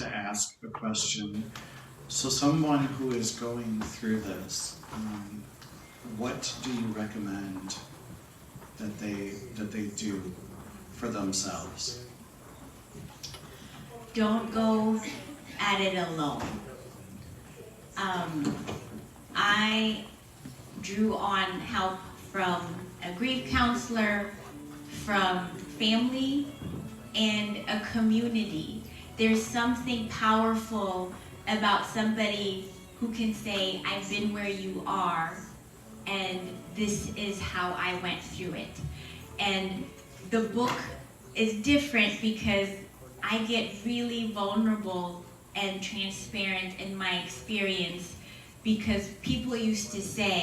to ask a question. So someone who is going through this, what do you recommend that they do for themselves? Don't go at it alone. I drew on help from a grief counselor, from family, and a community. There's something powerful about somebody who can say, I've been where you are, and this is how I went through it. And the book is different because I get really vulnerable and transparent in my experience, because people used to say,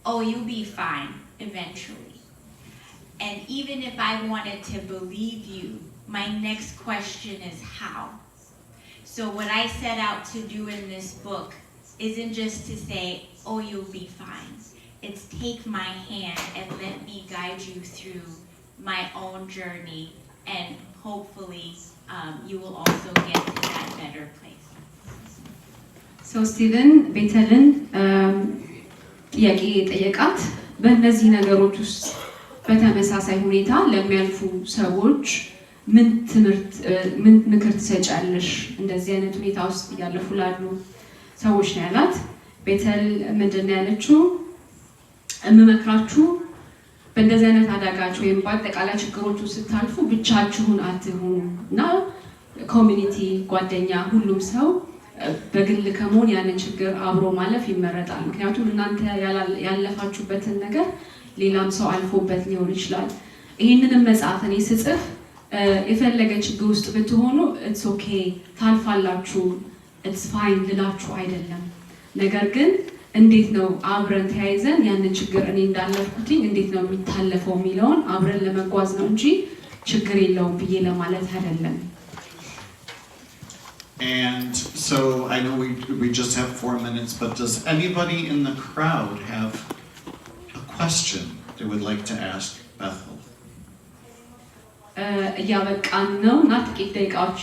oh, you'll be fine eventually. And even if I wanted to believe you, my next question is how? So what I set out to do in this book isn't just to say, oh, you'll be fine. It's take my hand and let me guide you through my own journey, and hopefully you will also get to that better place. So Steven ቤተልን ጥያቄ ጠየቃት። በእነዚህ ነገሮች ውስጥ በተመሳሳይ ሁኔታ ለሚያልፉ ሰዎች ምን ምክር ትሰጫለሽ? እንደዚህ አይነት ሁኔታ ውስጥ ያለፉ ላሉ ሰዎች ነው ያላት። ቤተል ምንድነው ያለችው? እመመክራችሁ በእንደዚህ አይነት አዳጋች ወይም በአጠቃላይ ችግሮች ውስጥ ስታልፉ ብቻችሁን አትሁኑ እና ኮሚኒቲ፣ ጓደኛ፣ ሁሉም ሰው በግል ከመሆን ያንን ችግር አብሮ ማለፍ ይመረጣል። ምክንያቱም እናንተ ያለፋችሁበትን ነገር ሌላም ሰው አልፎበት ሊሆን ይችላል። ይህንንም መጽሐፍ እኔ ስጽፍ የፈለገ ችግር ውስጥ ብትሆኑ ኢትስ ኦኬ ታልፋላችሁ፣ ኢትስ ፋይን ልላችሁ አይደለም። ነገር ግን እንዴት ነው አብረን ተያይዘን ያንን ችግር እኔ እንዳለፍኩትኝ እንዴት ነው የሚታለፈው የሚለውን አብረን ለመጓዝ ነው እንጂ ችግር የለውም ብዬ ለማለት አይደለም። And so I know we just have 4 minutes, but does anybody in the crowd have a question they would like to ask Bethel? እያበቃን ነው እና ጥቂት ደቂቃዎች